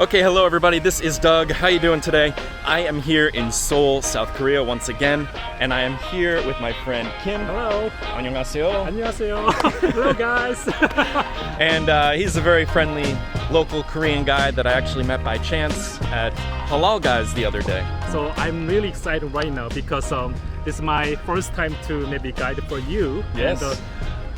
Okay, hello everybody, this is Doug. How you doing today? I am here in Seoul, South Korea once again, and I am here with my friend Kim. Hello. 안녕하세요. 안녕하세요. Hello guys. And he's a very friendly local Korean guy that I actually met by chance at Halal Guys the other day. So I'm really excited right now because this is my first time to maybe guide for you. Yes. And,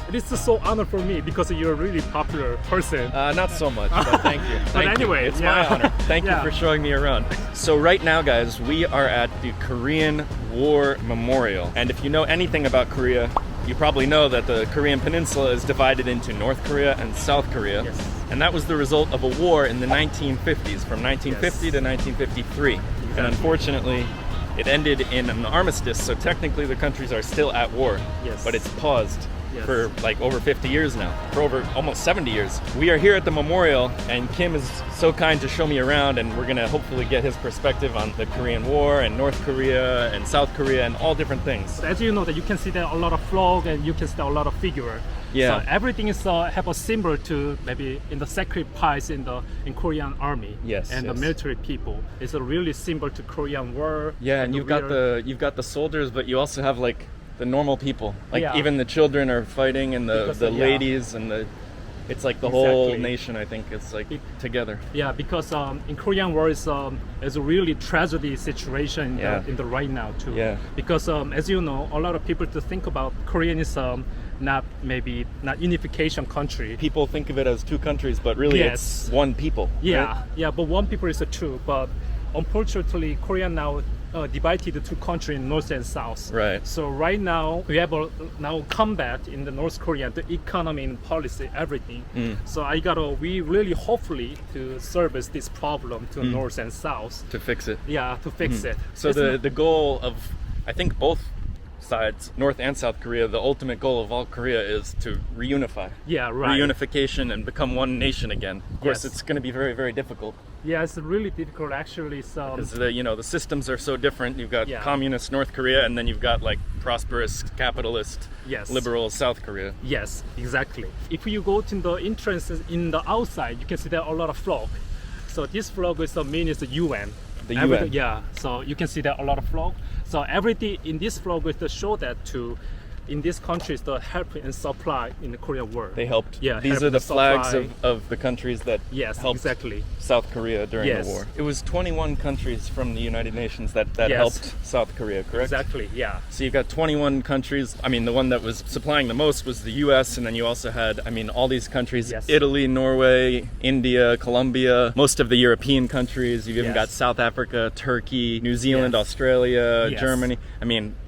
it is so honor for me because you're a really popular person. Not so much, but thank you. But Thank you. anyway, it's yeah. my honor. Thank Yeah. you for showing me around. So right now, guys, we are at the Korean War Memorial. And if you know anything about Korea, you probably know that the Korean Peninsula is divided into North Korea and South Korea. Yes. And that was the result of a war in the 1950s, from 1950 to 1953. And unfortunately, it ended in an armistice, so technically the countries are still at war. Yes. But it's paused. Yes. For like over 50 years now, for over almost 70 years. We are here at the memorial, and Kim is so kind to show me around, and we're gonna hopefully get his perspective on the Korean War and North Korea and South Korea and all different things. As you know that you can see there a lot of flag and you can see a lot of figure. Yeah. So everything is have a symbol to maybe in the sacrifice in Korean army. Yes, And yes. the military people. It's a really symbol to Korean war. Yeah, and you've got the soldiers, but you also have like the normal people. Like Yeah. even the children are fighting, and the Because, yeah. ladies, and it's like the whole Exactly. nation, I think, it's like together. Yeah, because in Korean war is a really tragedy situation Yeah. in the right now too. Yeah. Because as you know, a lot of people to think about Korean is not unification country. People think of it as two countries, but really Yes. it's one people. Yeah, right? yeah, but one people is true. But unfortunately, Korea now divided the two countries in North and South. Right. So right now we have now combat in the North Korea, the economy and policy, everything. So we really hopefully to service this problem to North and South. To fix it. Yeah, to fix it. So It's the goal of, I think, both sides, North and South Korea, the ultimate goal of all Korea is to reunify. Yeah, right. Reunification and become one nation again. Of course, Yes. it's going to be very, very difficult Yeah, it's really difficult actually. So because the systems are so different. You've got Yeah. communist North Korea, and then you've got like prosperous capitalist, Yes. liberal South Korea. yes, exactly. If you go to the entrance in the outside, you can see there are a lot of flag. So this flag is the mean is the UN. The UN. Yeah. So you can see there are a lot of flag. So everything in this flag is to show that in these countries the help and supply in the Korean war. They helped. Yeah, These help are the and flags supply. of the countries that Yes, helped exactly. South Korea during Yes. the war. It was 21 countries from the United Nations that Yes. helped South Korea, correct? Exactly. Yeah. So you've got 21 countries. I mean, the one that was supplying the most was the US, and then you also had, all these countries, Yes. Italy, Norway, India, Colombia, most of the European countries. You've even Yes. got South Africa, Turkey, New Zealand, Yes. Australia, Yes. Germany.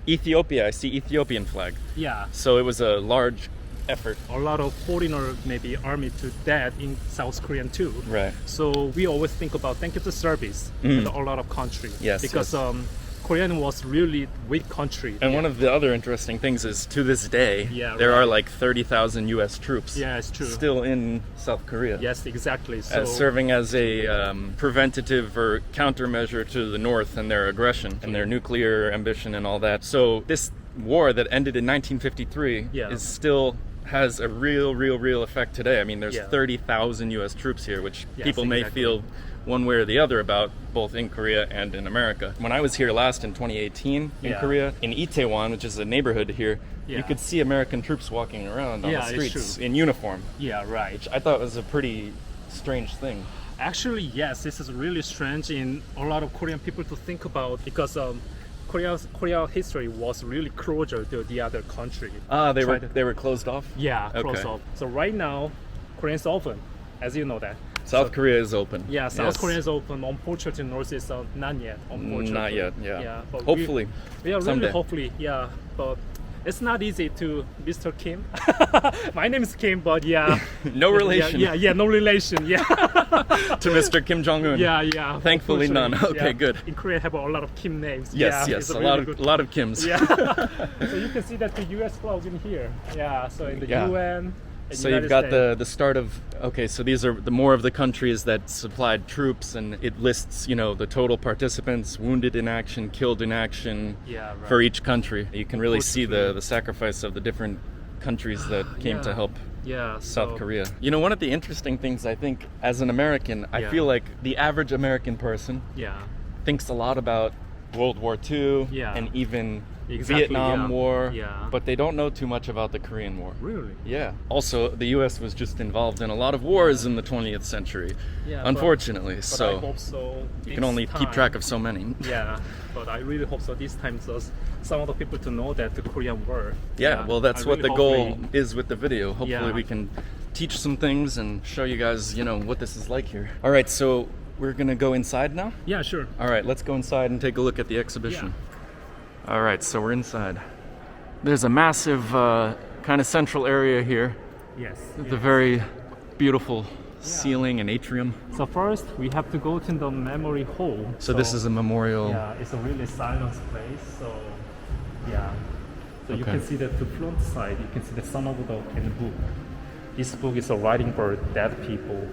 Ethiopia, I see Ethiopian flag. Yeah. So it was a large effort. A lot of foreigner maybe army to dead in South Korean too. Right. So we always think about thank you to service in a lot of countries. Yes, Because yes. Korean was really weak country. And one of the other interesting things is, to this day, Yeah, there right. are like 30,000 US troops Yeah, it's true. still in South Korea. Yes, exactly. So Serving as a preventative or countermeasure to the North and their aggression and their nuclear ambition and all that. So this war that ended in 1953 Yeah. is still has a real effect today. There's Yeah. 30,000 US troops here, which Yes, people may exactly. feel one way or the other about, both in Korea and in America. When I was here last in 2018 in Yeah. Korea, in Itaewon, which is a neighborhood here, you Yeah. could see American troops walking around on Yeah, the it's streets true. in uniform, yeah, right. which I thought was a pretty strange thing. Actually, yes, this is really strange in a lot of Korean people to think about because Korea history was really closer to the other country. They were closed off? Yeah, Okay. close off. So right now, Korea's open, as you know that. South Korea is open. Yeah, South Yes. Korea is open. Unfortunately, North is not yet. Unfortunately. Not yet, yeah. but Hopefully. we are really Someday. hopefully, yeah. But it's not easy to Mr. Kim. My name is Kim, but yeah. No relation. Yeah, no relation. Yeah. To Mr. Kim Jong-un. Yeah. Thankfully none. Unfortunately, Okay, yeah. good. In Korea, have a lot of Kim names. Yes, yeah, yes, it's a really lot of Kims. Yeah. So you can see that the U.S. flags in here. Yeah. So in the Yeah. UN. and So United you've got States. the start of, okay, so these are the more of the countries that supplied troops, and it lists, the total participants, wounded in action, killed in action, Yeah, right. for each country. You can really see Unfortunately. the sacrifice of the different countries that came to Yeah. help Yeah. South so- Korea. You know, one of the interesting things I think as an American, I Yeah. feel like the average American person Yeah. thinks a lot about World War II Yeah. and even Exactly, Vietnam yeah. War, Yeah. but they don't know too much about the Korean War. Really? Yeah. Also, the U.S. was just involved in a lot of wars in the 20th century, Yeah, unfortunately. But I So hope so. you can only keep track of so many. Yeah, but I really hope so. This time, so some of the people to know that the Korean War. Yeah, well, that's I what really the goal hopefully- is with the video. Hopefully, Yeah. we can teach some things and show you guys, you know, what this is like here. All right, so we're gonna go inside now. Yeah, sure. All right, let's go inside and take a look at the exhibition. All right, so we're inside. There's a massive kind of central area here. Yes. The very beautiful ceiling and atrium. So first, we have to go to the memory hall. So this is a memorial. Yeah, it's a really silent place. So yeah, so you Okay. can see that the front side. You can see the some of the in the book. This book is a writing for dead people,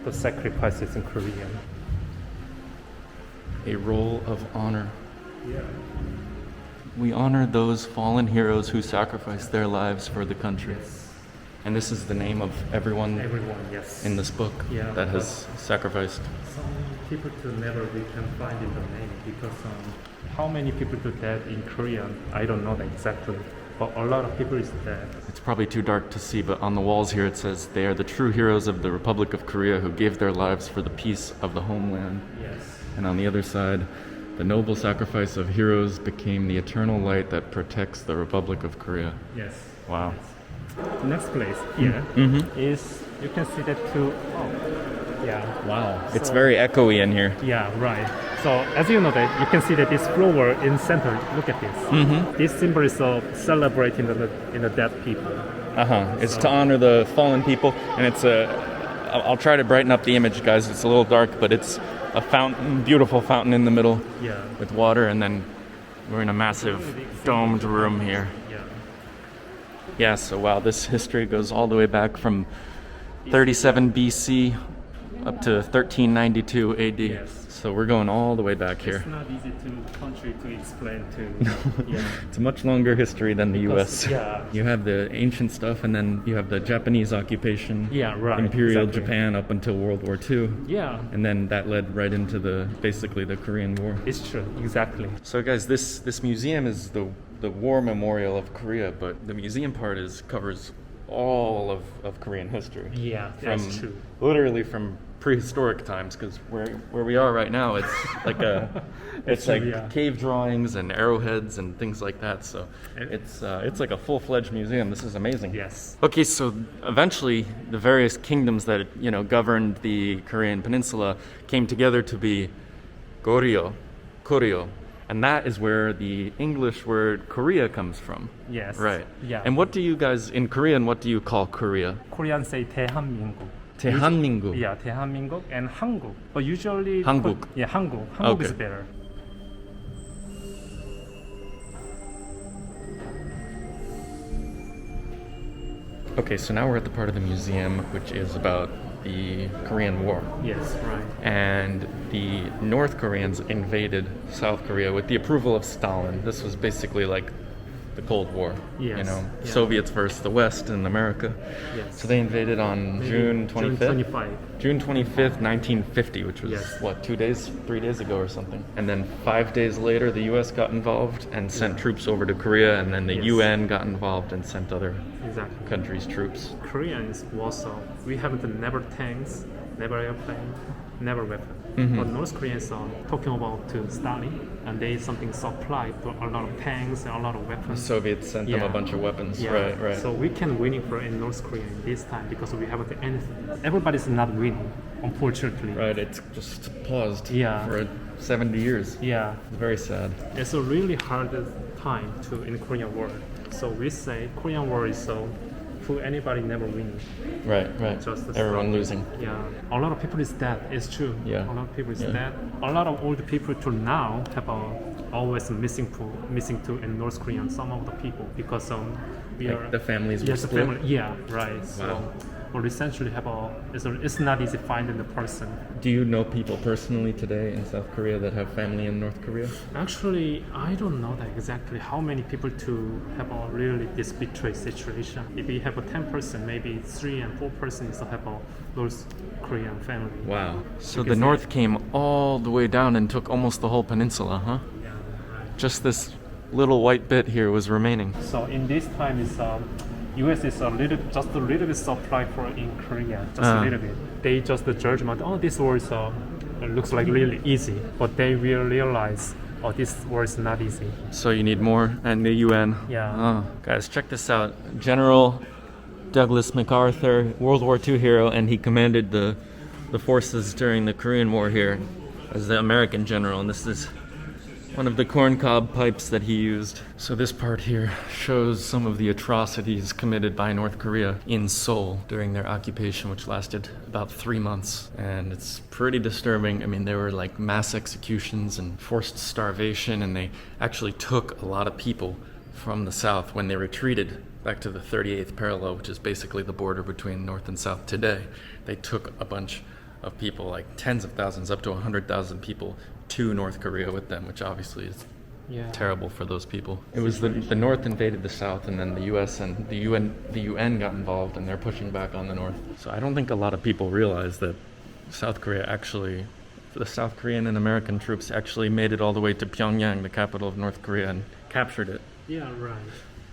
the sacrifices in Korean. A roll of honor. Yeah. We honor those fallen heroes who sacrificed their lives for the country. And this is the name of everyone Everyone, yes. in this book Yeah, that has sacrificed. Some people to never we can find in the name because how many people to dead in Korean, I don't know that exactly, but a lot of people is dead. It's probably too dark to see, but on the walls here it says, "They are the true heroes of the Republic of Korea who gave their lives for the peace of the homeland." Yes. And on the other side, "The noble sacrifice of heroes became the eternal light that protects the Republic of Korea." Yes. Wow. The next place here is you can see that too. Oh, yeah. Wow. It's So- very echoey in here. Yeah, right. So as you know that you can see that this flower in center. Look at this. This symbol is of celebrating the dead people. It's to honor the fallen people, and it's a. I'll try to brighten up the image, guys. It's a little dark, but it's a fountain, beautiful fountain in the middle Yeah. with water, and then we're in a massive domed room here. Yeah. Yeah, so wow, this history goes all the way back from 37 BC up to 1392 AD. Yes. So we're going all the way back here. It's not easy to country to explain to. Yeah. It's a much longer history than the US. Yeah. You have the ancient stuff, and then you have the Japanese occupation. Yeah, right, Imperial exactly. Japan up until World War II. Yeah. And then that led right into basically the Korean War. It's true. Exactly. So guys, this museum is the war memorial of Korea, but the museum part covers all of Korean history. Yeah, From that's true. literally from prehistoric times, because where we are right now, it's like it's true, like yeah. cave drawings and arrowheads and things like that. So And- it's like a full-fledged museum. This is amazing. Yes. Okay, so eventually the various kingdoms that governed the Korean peninsula came together to be Koryo, and that is where the English word Korea comes from. Yes. Right. Yeah. And what do you guys in Korean? What do you call Korea? Korean say 대한민국. 대한민국. Yeah, 대한민국 and 한국. But usually 한국. Yeah, 한국. 한국 is Okay. better. Okay, so now we're at the part of the museum which is about the Korean War. Yes, right. And the North Koreans invaded South Korea with the approval of Stalin. This was basically like the Cold War. Yes, yeah. Soviets versus the West and America. Yes. So they invaded on June 25th. June 25. June 25th, 1950, which was Yes. what, 3 days ago or something. And then 5 days later, the U.S. got involved and sent troops over to Korea, and then the Yes. UN got involved and sent other Exactly. countries' troops. Koreans also we haven't never tanks, never airplane, never weapon. Mm-hmm. But North Koreans are talking about to Stalin, and they something supply to a lot of tanks and a lot of The weapons. Soviets sent them Yeah. a bunch of weapons. Yeah. Right. So we can winning for in North Korea this time because we haven't anything. Everybody's not winning, unfortunately. Right, it's just paused Yeah. for 70 years. Yeah. It's very sad. It's a really hard time to in Korean War. So we say Korean War is so for anybody never winning. Right. Just the Everyone struggle. losing. Yeah, a lot of people is dead. It's true. Yeah. A lot of people is Yeah. dead. A lot of old people till now have always missing to in North Korea. Some of the people because we Like are the families were yes, the split. family. Yeah, right. So Wow. but essentially it's not easy finding the person. Do you know people personally today in South Korea that have family in North Korea? Actually, I don't know that exactly how many people to have a really this betrayed situation. If you have a 10 person, maybe 3 and 4 persons have a North Korean family. Wow. So the Because North came all the way down and took almost the whole peninsula, huh? Yeah, right. Just this little white bit here was remaining. So in this time, is U.S. is just a little bit supply for in Korea, just a little bit. They just the judgment. Oh, this war is looks like really easy, but they will realize, oh, this war is not easy. So you need more, and the UN. Yeah. Oh, guys, check this out. General Douglas MacArthur, World War II hero, and he commanded the forces during the Korean War here as the American general, and this is one of the corncob pipes that he used. So this part here shows some of the atrocities committed by North Korea in Seoul during their occupation, which lasted about 3 months. And it's pretty disturbing. I mean, there were like mass executions and forced starvation, and they actually took a lot of people from the south when they retreated back to the 38th parallel, which is basically the border between North and South today. They took a bunch of people, like tens of thousands, up to 100,000 people, to North Korea with them, which obviously is terrible for those people. It was the North invaded the South, and then the U.S. and the UN got involved, and they're pushing back on the North. So I don't think a lot of people realize that the South Korean and American troops actually made it all the way to Pyongyang, the capital of North Korea, and captured it. Yeah, right.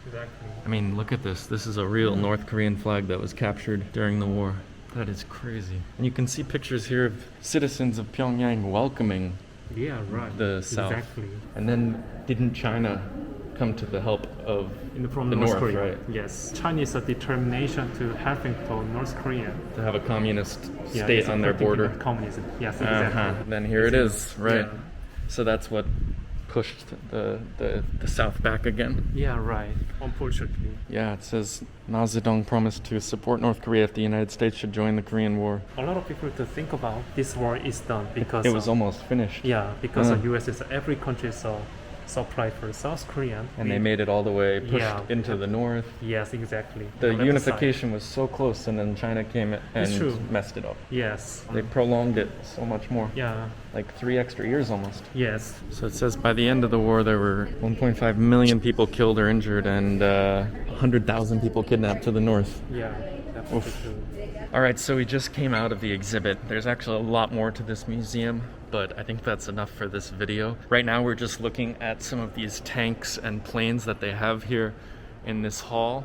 Exactly. I mean, look at this. This is a real North Korean flag that was captured during the war. That is crazy. And you can see pictures here of citizens of Pyongyang welcoming the South. Exactly. And then didn't China come to the help of From the North North, Korea? right? Yes. Chinese determination to helping to North Korea. To have a communist Yeah, state it's on their protecting border. Communism. Yes, exactly. Then here it is, right? Yeah. So that's what pushed the South back again. Yeah, right. Unfortunately. Yeah, it says Mao Zedong promised to support North Korea if the United States should join the Korean War. A lot of people to think about this war is done because It was almost finished. yeah, because the U.S. is every country supply for South Korean. And they made it all the way, pushed Yeah. into the north. Yes, exactly. The On left unification was so close, and then China came It's true. and messed it up. side. Yes. They prolonged it so much more, Yeah. like 3 extra years almost. Yes. So it says by the end of the war, there were 1.5 million people killed or injured, and 100,000 people kidnapped to the north. Yeah. That's Oof. true. All right, so we just came out of the exhibit. There's actually a lot more to this museum, but I think that's enough for this video. Right now, we're just looking at some of these tanks and planes that they have here in this hall,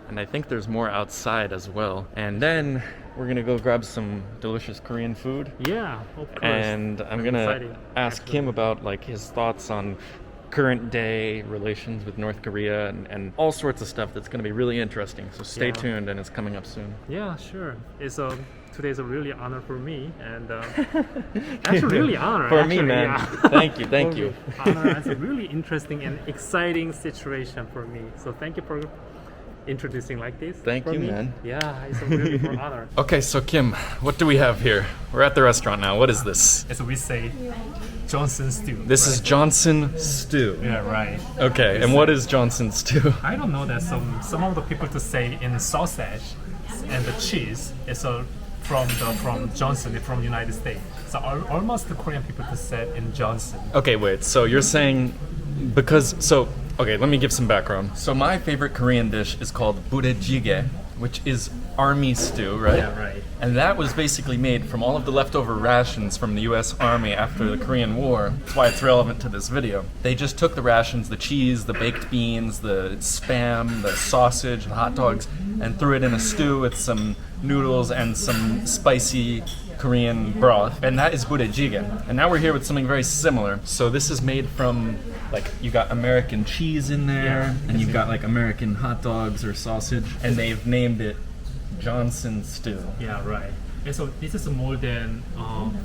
and I think there's more outside as well. And then we're gonna go grab some delicious Korean food, Yeah, of course. and I'm gonna excited, ask actually. Kim about like his thoughts on current day relations with North Korea and all sorts of stuff that's going to be really interesting. So stay Yeah. tuned, and it's coming up soon. Yeah, sure. It's today's a really honor for me, and actually really honor For actually, me, man. Yeah. Thank you, thank For you. me, honor. It's a really interesting and exciting situation for me. So tk you for introducing like this. Thank for you, me. man. Yeah, it's a really for honor. Okay, so Kim, what do we have here? We're at the restaurant now. What is this? As we say, Johnson stew. This right? is Johnson stew. Yeah, right. Okay, and what is Johnson stew? I don't know that some of the people to say in sausage and the cheese is from Johnson from United States. So almost the Korean people to say in Johnson. Okay, wait. So you're saying okay, let me give some background. So my favorite Korean dish is called budae-jjigae, which is army stew, right? Yeah, right. And that was basically made from all of the leftover rations from the US Army after the Korean War. That's why it's relevant to this video. They just took the rations, the cheese, the baked beans, the spam, the sausage, the hot dogs, and threw it in a stew with some noodles and some spicy Korean broth. And that is budae-jjigae. And now we're here with something very similar. So this is made from, like, you got American cheese in there, Yeah. and you've got like American hot dogs or sausage, and they've named it Johnson stew. Yeah, right. And so this is more than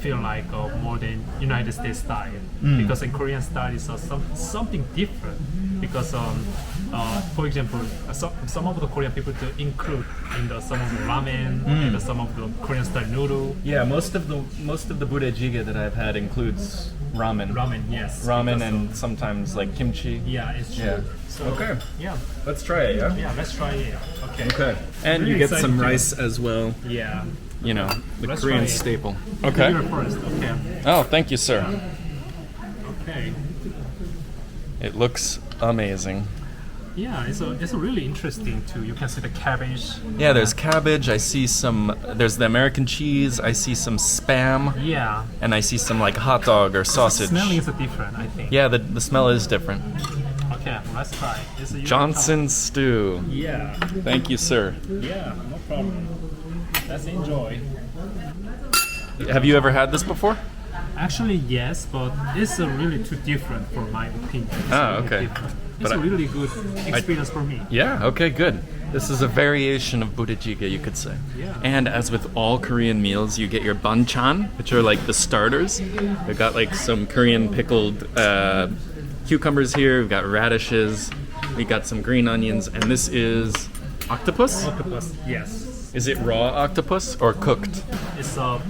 feel like more than United States style because in Korean style is something different because for example some of the Korean people to include in some of the ramen and some of the Korean style noodle. Yeah, most of the budae-jjigae that I've had includes ramen. Ramen, yes. Ramen because and sometimes like kimchi. yeah, it's true. Yeah. So, Okay. Yeah. Let's try it, yeah? Yeah. Let's try it. Okay. Okay. And Really you get some excited. rice as well. Yeah. You know, the Let's Korean try it. staple. You're Okay. first. Okay. Oh, thank you, sir. Okay. It looks amazing. Yeah, it's really interesting too. You can see the cabbage. Yeah, there's cabbage. I see there's the American cheese. I see some Spam. Yeah. And I see some like hot dog or sausage. The smelling is different, I think. Yeah, the smell is different. Okay, let's try. It's a Johnson stew. Yeah. Thank you, sir. Yeah, no problem. Let's enjoy. Have you ever had this before? Actually, yes, but it's really too different for my opinion. It's Ah, really okay. different. But It's a really good experience for me. Yeah, okay, good. This is a variation of budae-jjigae, you could say. Yeah. And as with all Korean meals, you get your banchan, which are like the starters. We've got like some Korean pickled cucumbers here. We've got radishes. We got some green onions, and this is octopus. Octopus, yes. Is it raw octopus or cooked? It's a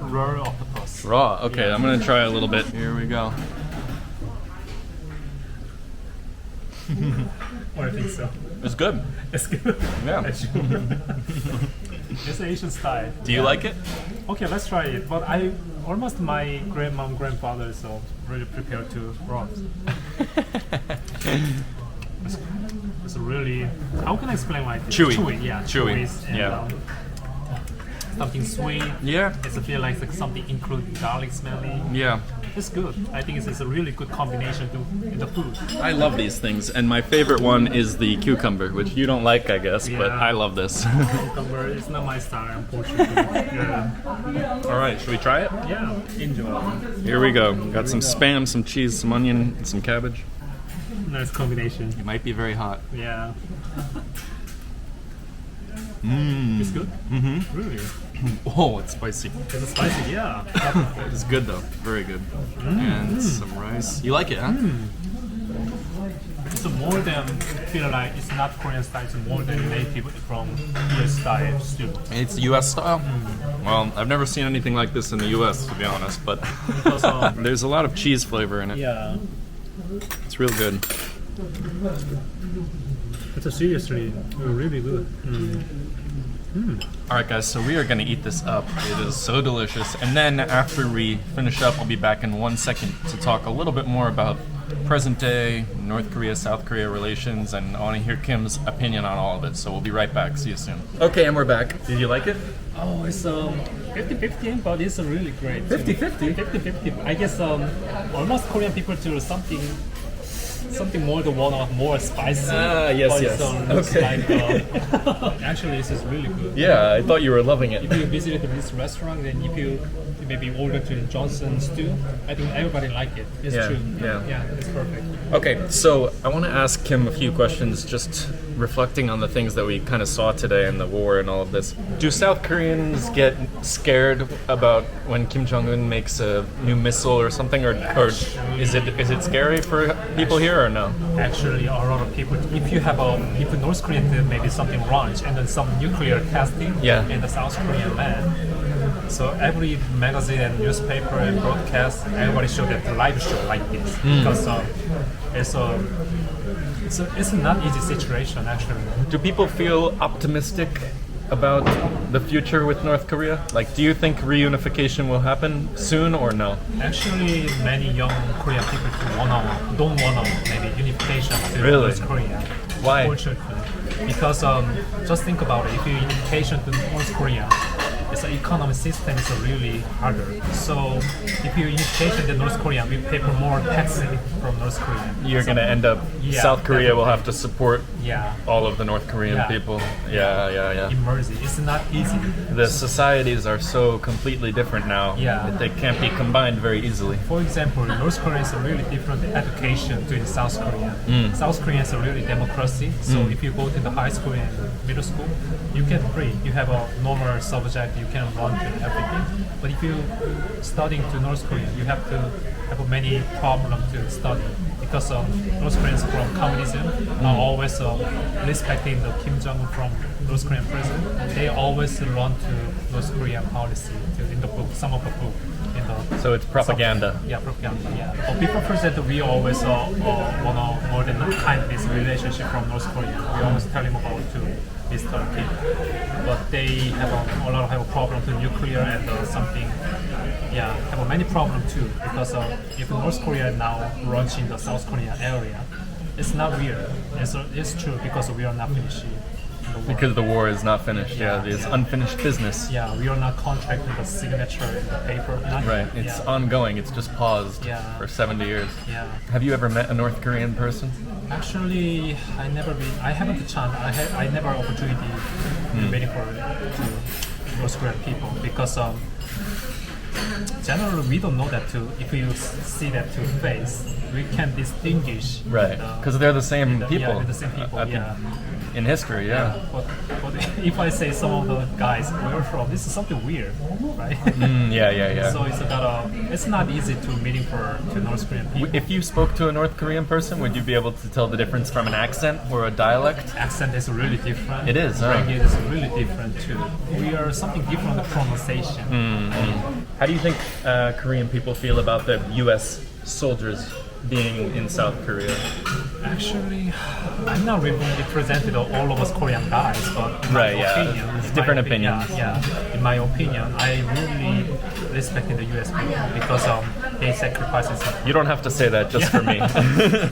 raw octopus. Raw. Okay, Yeah. I'm gonna try a little bit. Here we go. Or I think so. It's good. It's good. Yeah. It's Asian style. Do you like it? Okay, let's try it. But my grandmom, grandfather, so really prepared to raw. It's really, how can I explain like this? Chewy. Chewy, yeah. Chewy, And, yeah. something sweet. Yeah. It's a feel like something include garlic smelling. Yeah. It's good. I think it's a really good combination in the food. I love these things, and my favorite one is the cucumber, which you don't like, I guess, but Yeah. I love this. Cucumber, it's not my style, unfortunately. Yeah. All right, should we try it? Yeah, enjoy. Here we go. Got some Spam, some cheese, some onion, and some cabbage. Nice combination. It might be very hot. Yeah. Mmm. It's good? Mm-hmm. Really? Oh, it's spicy. It's spicy, yeah. It's good though, very good. And some rice. You like it, huh? It's more than feel like it's not Korean style. It's more than native from US style stew. It's U.S. style. Well, I've never seen anything like this in the U.S. to be honest, but Because, there's a lot of cheese flavor in it. yeah, It's real good. it's seriously really good. All right, guys, so we are gonna eat this up. It is so delicious. And then after we finish up, I'll be back in 1 second to talk a little bit more about present day North Korea, South Korea relations, and I want to hear Kim's opinion on all of it. So we'll be right back. See you soon. Okay, and we're back. Did you like it? Oh, it's 50-50, but it's really great. 50-50? 50-50. I guess almost Korean people do something more the one of more spicy. Yes, but yes. Looks Okay. like, actually, this is really good. Yeah, I thought you were loving it. If you visited this restaurant, then if you maybe order to Johnson stew, I think everybody like it. It's Yeah, true. yeah. It's perfect. Okay, so I want to ask Kim a few questions, just reflecting on the things that we kind of saw today in the war and all of this. Do South Koreans get scared about when Kim Jong-un makes a new missile or something, or is it scary for people here or no? Actually, a lot of people, if North Korea did maybe something wrong and then some nuclear testing Yeah. in the South Korean land, so every magazine and newspaper and broadcast, everybody show that the live show like this because it's a not easy situation actually. Do people feel optimistic about the future with North Korea? Like, do you think reunification will happen soon or no? Actually, many young Korean people don't wanna maybe unification to Really? North Korea. Why? Unfortunately, because just think about it. If you unification to North Korea, its economic system is really harder. So if you unification to North Korea, we pay for more taxes from North Korea. You're gonna end up, Yeah, South Korea will definitely. have to support Yeah, all of the North Korean Yeah. people. Yeah. immersive. It's not easy. The societies are so completely different now Yeah. that they can't be combined very easily. For example, North Korea is a really different education to South Korea. South Korea is a really democracy. So if you go to the high school and middle school, you get free. You have a normal subject. You can learn to everything. But if you studying to North Korea, you have to have many problems to study because North Koreans from communism are always respecting the Kim Jong-un from North Korean president. They always run to North Korean policy in the book, some of the book in So it's propaganda. Propaganda. Yeah. But people present we always want more than kindness relationship from North Korea. We always tell him about to Mr. Kim, but they have a lot of problem to nuclear and something. Yeah, have many problem too because if North Korea now launching the South Korean area, it's not real. It's true because we are not finished. Because the war is not finished, it's unfinished business. Yeah, we are not contracting the signature in the paper. Right, it's ongoing, it's just paused for 70 years. Yeah. Have you ever met a North Korean person? Actually, I haven't the chance, I never opportunity meeting for North Korean people because generally we don't know that too. If you see that to face, we can distinguish. Right, because they're the same people. Yeah, they're the same people, in history, But if I say some of the guys where you're from, this is something weird, right? So it's not easy to meeting to North Korean people. If you spoke to a North Korean person, would you be able to tell the difference from an accent or a dialect? Accent is really different. It is, Language is really different too. We are something different the pronunciation. How do you think Korean people feel about the U.S. soldiers being in South Korea? Actually, I'm not really represented all of us Korean guys, but in my opinion, it's different opinions. In my opinion, I really respect the U.S. people because they sacrifice. You don't have to say that just for me.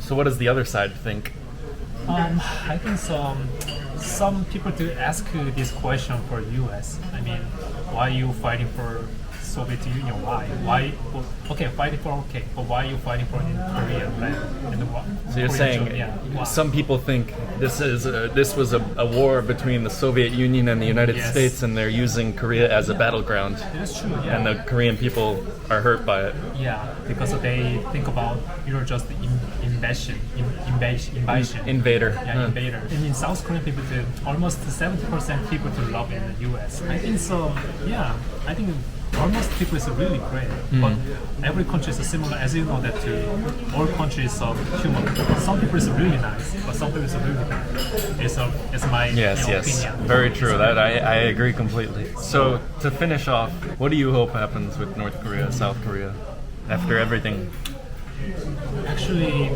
So what does the other side think? I think some people do ask this question for U.S. I mean, why are you fighting for Soviet Union? Why? Fighting for but why are you fighting for in Korea? Right? So you're saying some people think this was a war between the Soviet Union and the United States, and they're using Korea as a battleground. That's true. Yeah. And the Korean people are hurt by it. Yeah, because they think about you're just invasion. Invader. Yeah, invader. And in South Korean people, almost 70% people to love in the U.S. I think so. Yeah, I think. Almost people is really great, but every country is similar. As you know that all countries are human. Some people is really nice, but some people is really bad. It's my opinion. Very true. That I agree completely. So to finish off, what do you hope happens with North Korea, South Korea, after everything? Actually,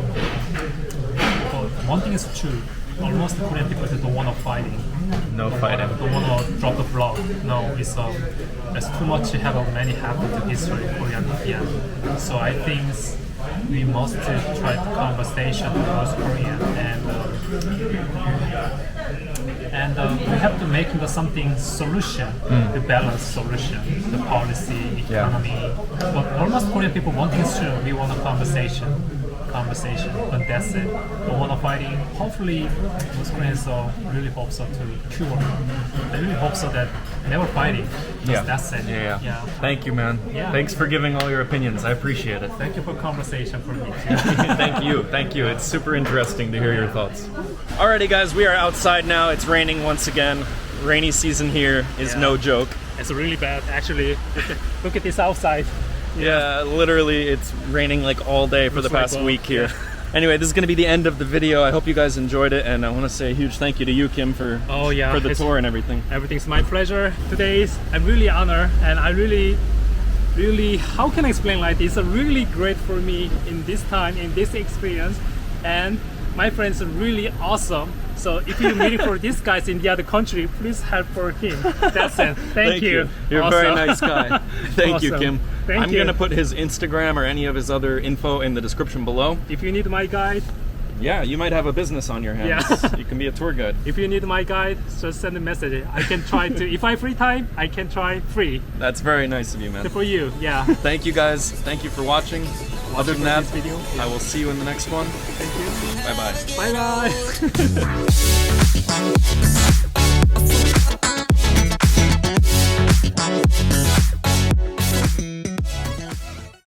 one thing is true. Almost Korean people don't want to fighting. No fighting. Don't want to drop the blood. No, it's too much to have many happen to history Korean. Yeah. So I think we must try to conversation with North Korea and we have to make something solution, the balance solution, the policy, economy. But almost Korean people one thing is true. We want a conversation, and that's it. Don't want to fighting. Hopefully, North Koreans really hope so to cure. They really hope so that never fighting. That's it. Yeah. Thank you, man. Yeah. Thanks for giving all your opinions. I appreciate it. Thank you for conversation for me too. Thank you. It's super interesting to hear your thoughts. Alrighty, guys, we are outside now. It's raining once again. Rainy season here is no joke. It's really bad, actually. Look at this outside. Yeah, literally, it's raining like all day for the past week here. Anyway, this is going to be the end of the video. I hope you guys enjoyed it, and I want to say a huge thank you to you, Kim, for the tour and everything. Everything's my pleasure. Today, I'm really honored, and I really, how can I explain like this? It's really great for me in this time, in this experience, and my friends are really awesome. So if you're meeting for these guys in the other country, please help for him. That's it. Thank you. You're a very nice guy. Thank you, Kim. I'm going to put his Instagram or any of his other info in the description below. If you need my guide, you might have a business on your hands. You can be a tour guide. If you need my guide, just send a message. I can try to. If I free time, I can try free. That's very nice of you, man. For you, Thank you, guys. Thank you for watching. Other than that, I will see you in the next one. Thank you. Bye-bye. Bye-bye.